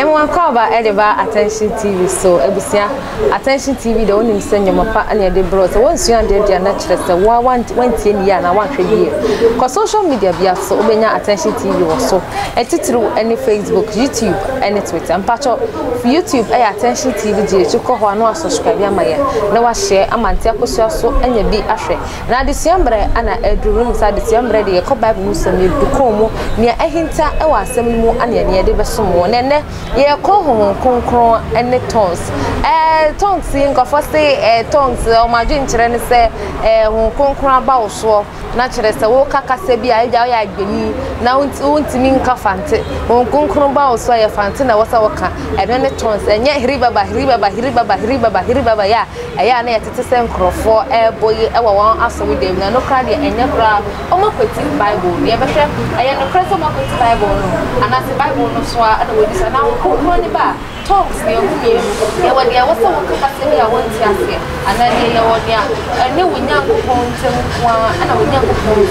Mwakaba Ediba Attention TV so ebusia Attention TV the only send mapa and the bros once you and their natural one 20 year na 1 year cause social media bia so obenya Attention TV also etitru any Facebook YouTube any Twitter and patch up YouTube Attention TV je chukọ ho anu subscribe amaye na wa share amante akoso so anya bi ahwe na December ana eduru sa December de ko Bible musa ne dukomo ne ahinta e wa asem mu ana ne de besomo nene ye ko ho konkron ene tongues tongues nko for say tongues o ma dwen kire ne se ho konkron aba wo so na kire se wo kakase bi a ja ya agbeni na untimi nka fante ho konkron ba wo so ya fante na wosa woka ene tongues enye hiribaba ya eya na yetete se nkrofo boye ewa won asomi dem na no kra de enye kra o ma kweti Bible ne be hwe eya no kra so ma kweti Bible no ana se Bible no so ana we dis na ko ni ba talks ne ohumi e wode ya woso wo kase ne ya wonti ase ana ne ya wode ya ene wonya nkopon ntem kwa ana wonya nkopon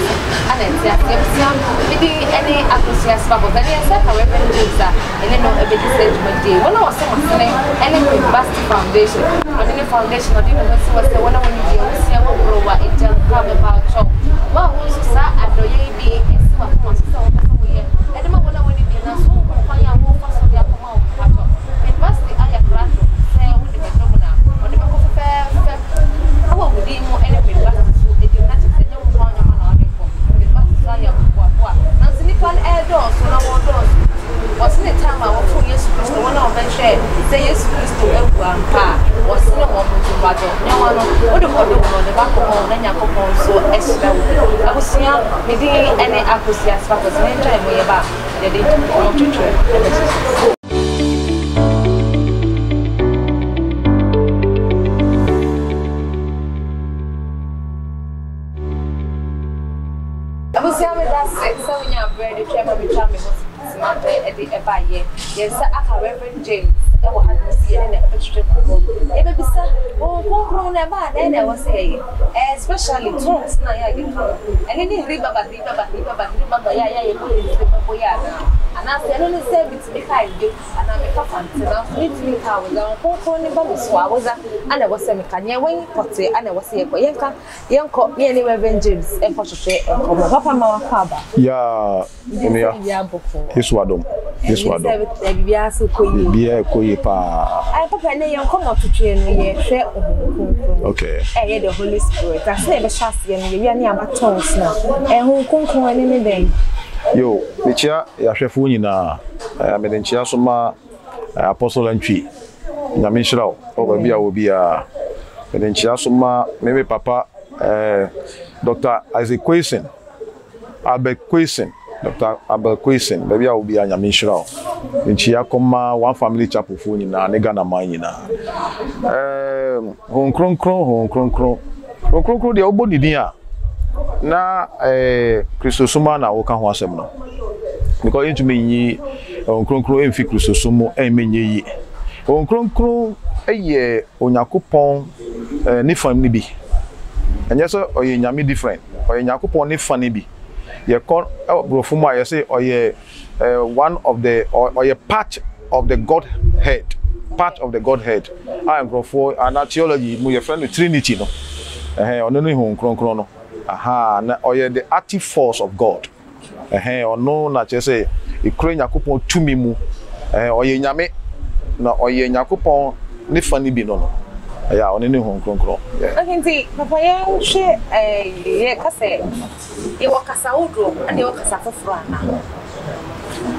ana enti ase bia bidi ene associates babo da ne se ka reverend Jesus ene no e be di se jumade wona wo se masene ene ko bast foundation oni ne foundation odi no se wo se wona woni di wo se wo bro wa e jam come about chop wa wo so sa adoye bi esi wa ko so sa wo ka wo ye ene ma wona woni di na so ko kwa ya wo fa so dia ko ma wo pa chop university aya grato se wo de be no na oni be ko fe awo wo di mo ene be ba so e di na se nya wo kwa nya ma na ade ko university aya ko kwa na sinikan edo so na wo do was in the time I was for Jesus Christ, one of them said, say Jesus Christ to everyone, was in a moment to battle. No one would have got on the back of home, and Yakopon so extra. I was here, maybe any accuracy as far as I enjoy way about the day to trade. I was here with that 7 year bread, the chairman with yes, I Reverend James. I will have to see an extra people. Ever be said, oh, never, then I was saying, especially tongues. And any riba, and I said, only say it's behind you, and I make a fancy. Now, need to make our own so I was and I was saying, can you win potty? And I was saying, young caught me any Reverend James and portrait and Papa Mawakaba. Yeah, this one. This one. I papa na yon come to train ye hwe ohunkunkun. Okay. Eh the Holy Spirit. I say be chance ye no ye ni aba tongues na. Ohunkunkun ani me den. Yo, mechia ya hwefo nyina. Me den chia so ma apostle antwi. Na me nhyira o ba bia obi a me den chia so ma me papa Dr. Isaac Kwesen. Albert Kwesen. Dr. Albert Kwesen, baby I will be anya minshira. Nchi yakoma one family chapel fo nyina ne Ghana man nyina. Hon kronkron de obo didin a na Christosuma na wo ka ho asem no. Because into me yi hon kronkron emfi Christosumo emenye yi. Hon kronkron eye Onyakopon ne family bi. Enye so oye nyame different. Oye Nyakopon ne family bi. You call Brofuma, you say, or ye one of the or ye part of the Godhead. Part of the Godhead. I am Brofo and theology, my friend with Trinity, no. Or no home chrono. Aha, or ye the active force of God. Or no, not just say, you crane Yakupon to me mu, or ye nyame, no, or ye Yakupon, ni funny be no. Yeah, on any home chrono. Okay, see, Papa, ye kase. You walk as a wood and you walk as a fufro.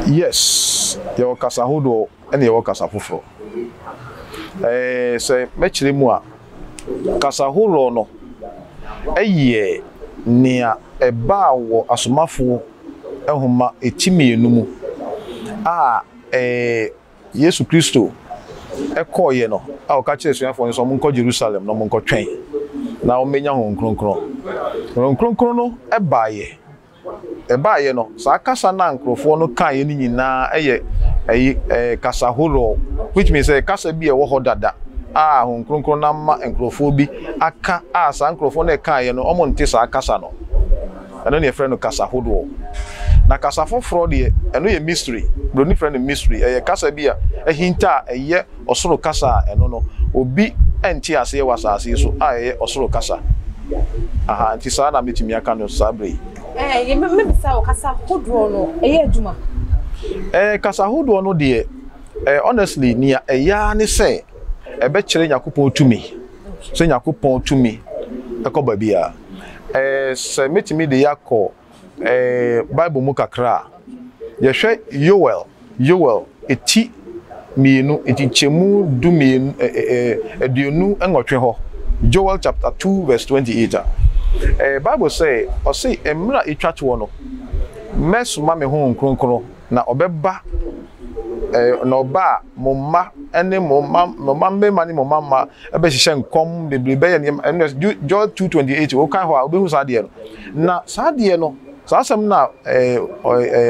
Yes, you walk as a hood and you walk as a fufro. Say, Metri Mua Casahulo no. A year near a bow as mafu, a homa, a timmy numu. Yesu Christo. A call ye no. I'll catch this for some Monco Jerusalem, no Monco train. Now, menya hon kronkron e baye no sa kasa na nkrofo no kan ye ni nyina kasa horo, which means kasa bi e wo hodada hon kronkron na ma nkrofo bi aka sa nkrofo na kan ye no omo nte sa kasa no ano ne frɛ no kasa horo na kasa foforo de eno ye mystery broni friend mystery kasa bi a hinta eye osoro kasa eno no obi enti ase ye wasase so eye osoro kasa aha nti sa na metimi aka no sabre ye me bisa o kasa hodo no eye adwuma kasa hodo no de honestly nia eya ne se ebe kire yakopon tumi se yakopon tumi ekoba bia se metimi de yakọ Bible mu kakra ye hwe Yoel eti mienu eti chemu du mienu eduonu enwotwe ho Joel chapter 2 verse 28 Bible say o say emra etwato no mesuma me ho nkronkron na obeba na oba momma ene momma mbema ni momma ebe hihye nkom bebrebe ye Joel 2:28 o kan ho a obehu sa de no na sa de no asem na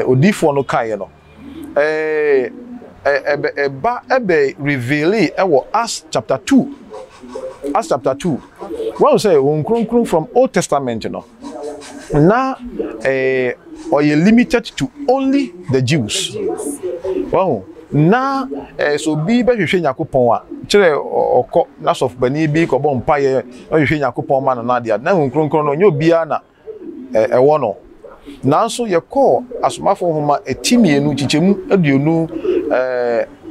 odifo no kai no ebe reveal ewo Acts chapter 2 when we say nkronkron from Old Testament no na or you limited to only the Jews wow na so bi be hwehwe Yakopon a kire okọ na sof bani bi ko bo mpa ye hwehwe Yakopon ma na dia na nkronkron no nyo bia na ewo no nanso ye call asomafo homa etimienu chichemu aduonu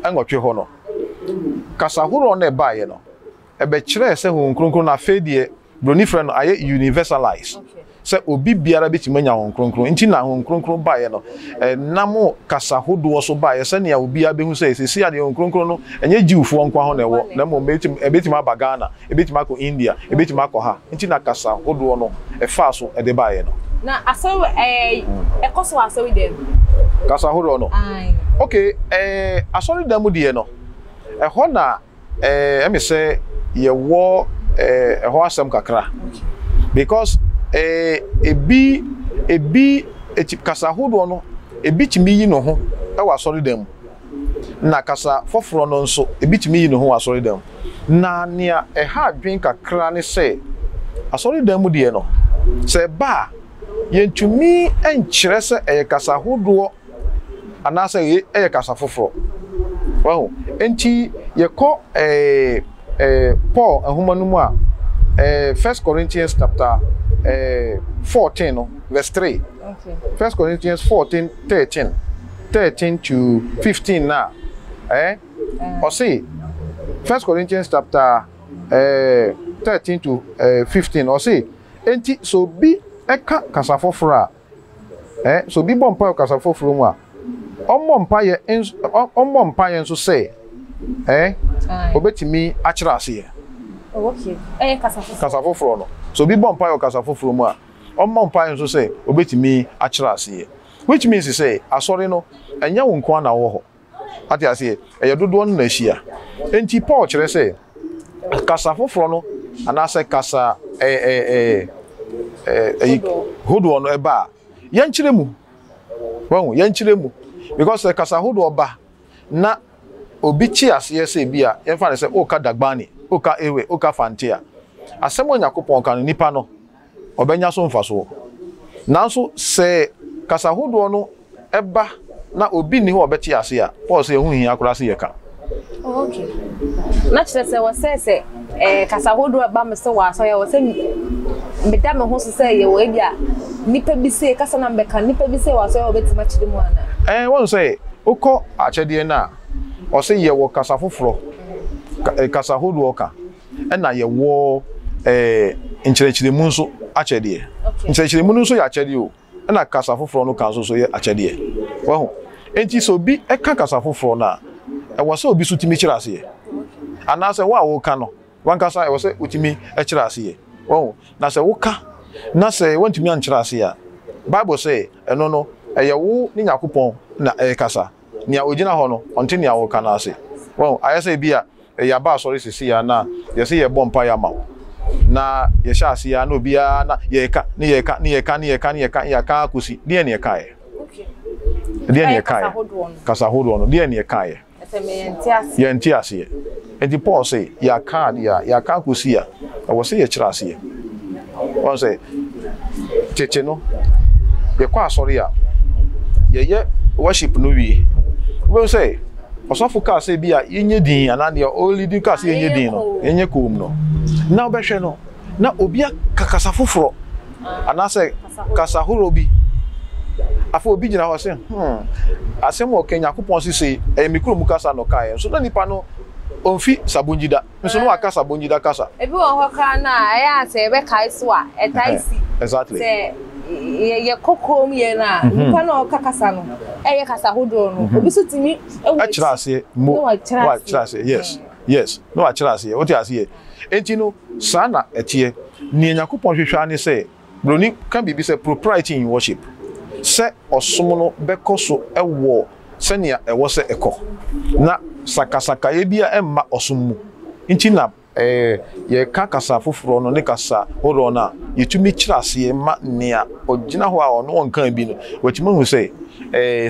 anwotwe ho no kasa horo na eba ye no ebe kire se ho nkronkron na fedie broni friend no aye universalize se obi biara betimanya ho nkronkron nti na ho nkronkron ba ye no namo kasa hodo so ba ye se ne obi abehu se sisi ade ho nkronkron no enye jiwfo nkwa ho na ewo na mo ebetima abagana ebetima ko India ebetima ko ha nti na kasa hodo no efa so ede ba ye no na aso ekoso aso we dem kasa hodo no okay asori dem de no ho na emi say ye wo ho asem kakra because ebi kasa hodo no ebi timi yi no ho wa asori dem na kasa foforo no nso ebi timi yi no ho asori dem na nia ha adwen kakra ne say asori dem de no se ba yentumi enkyere se kasa hodo anasa ye kasa foforo wow enti ye ko Paul ahumanu mu a 1 Corinthians chapter 14 no verse 3 okay 1 Corinthians 14:13 to 15 na or say 1 Corinthians chapter 13 to 15 or say enti so bi eka kasa foforo a so bi bompa kasa foforo mu a omompa ye nso say obetimi akira ase okay kasa foforo no so bi bompa ye kasa foforo mu a omompa ye nso say obetimi akira ase which means say asori no enya wo nko na wo ho ati ase dodo no na hia enti Paul kire say kasa foforo no anase kasa hodo no eba yankyire mu wahu yankyire mu because kasa hodo oba na obi chi ase se bia yemfa ne se o ka dagbani o ka ewe o ka fantia asemo Yakopon kan nipa no obenya so mfaso nanso se kasa hodo no eba na obi ni ho obeti ase a Paul se ehu hia akura se yeka okay na kire se wo se kasa hodo eba me se wa so ya wo se mbeda me ho so se ye wo bia nipa bi se kasa na mbeka nipa bi se wa so ya obetima chide mu ana won say ukọ achede na o se ye wo kasa foforo kasa hodo oka na ye wo nkyerechire mu nso achede nkyerechire mu nso ya achede o na kasa foforo no kan so ye achede wahu enti so bi eka kasa foforo na wo se obi so timi kire ase ana se wa wo ka no wan kasa wo se utimi kire ase wahu na se wo ka na se wantimi an kire ase ya Bible say eno no ye wo ni Yakopon na kasa nia ogina ho no onte nia wo kana ase well ayese bia ya ba sorry sisi ya na ye se ye bompa ya ma na ye sha ase ya na obia na ye ka ya ka akusi die ne ka ye okay die ne ka ye kasa hodo no die ne ka ye ye nti ase enti Paul say ya ka akusi ya wo se ye kira ase won say cheche no ye kwa sorry ya ye worship no wi we say osofo ka say bia yenye din anade o leading ka say yenye din no yenye kom no na obehwe no na obi akakasa foforo anase kasa horo bi afọ obi gina ho say asem o Kenya kupon sisi mikro mu kasa no kai so na nipa no onfi sabonjida nso no aka sabonjida kasa ebi wo ho kra na aya se ebe kai so a etaisi exactly se ye kokom ye na nipa no kakasa no eye kasa hodo no obi so timi a kira ase mo wa kira ase yes no a kira ase o ti ase enti no sana etie ni Yakobon hwehwa ne se broni kan bibi se propriety in worship se osomo no bekoso ewo senia ewo se eko na sakasaka ye bia emma osomu nti na ye kakasa foforo no ne kasa horo na yetumi kirase ma nea ogina ho a ono wonkan bi no watimi hu say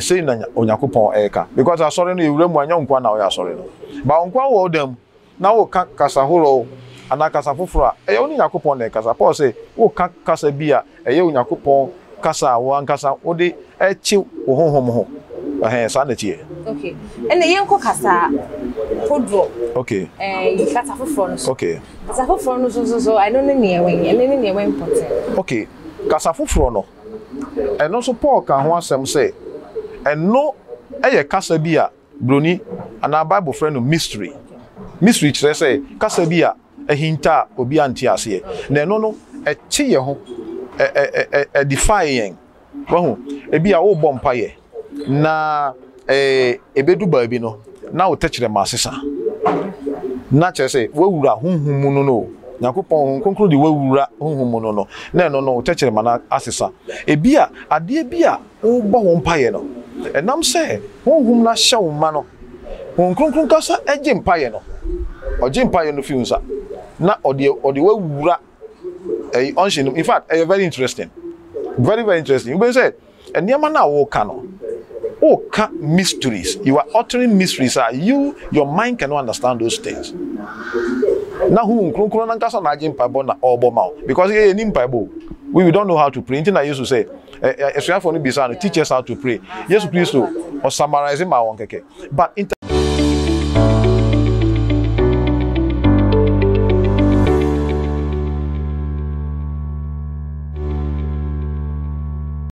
say na Yakobon eka because asore no ewura anya nkwa na o ya sore no ba nkwa wo dem na wo kakasa horo anakasa foforo a oni Yakobon na kasa Paul say wo kakasa bia Yakobon kasa wo ankasa wo de echi wo honhom ho sa na tie okay ene yenko kasa podro okay kasa foforo no okay kasa foforo no so I don't know ne we important okay kasa foforo no eno so Paul ka ho asem say eno eye kasa bia broni ana Bible friend no mystery kire say kasa bia ehinta obi anti ase na eno no echi ye ho defying wahu ebia wo bompa ye na ebedu baabi no na wo techire masesa na chere say wawura honhum no Yakobon konkro di wawura honhum no na eno no wo techire mana asesa ebia ade bia wo bo ho mpaye no enam say honhum na hyew ma no konkro kasa eje mpaye no oje mpaye no fiunsa na ode wawura in fact very interesting very interesting you say and na wo ka no o ka mysteries you are uttering mysteries your mind cannot understand those things na hu nkronkron na nkasa na agin pabo na obo ma because ye ni mpabo we don't know how to pray until I used to say for no be teach us how to pray Jesus Christ o summarize ma won keke but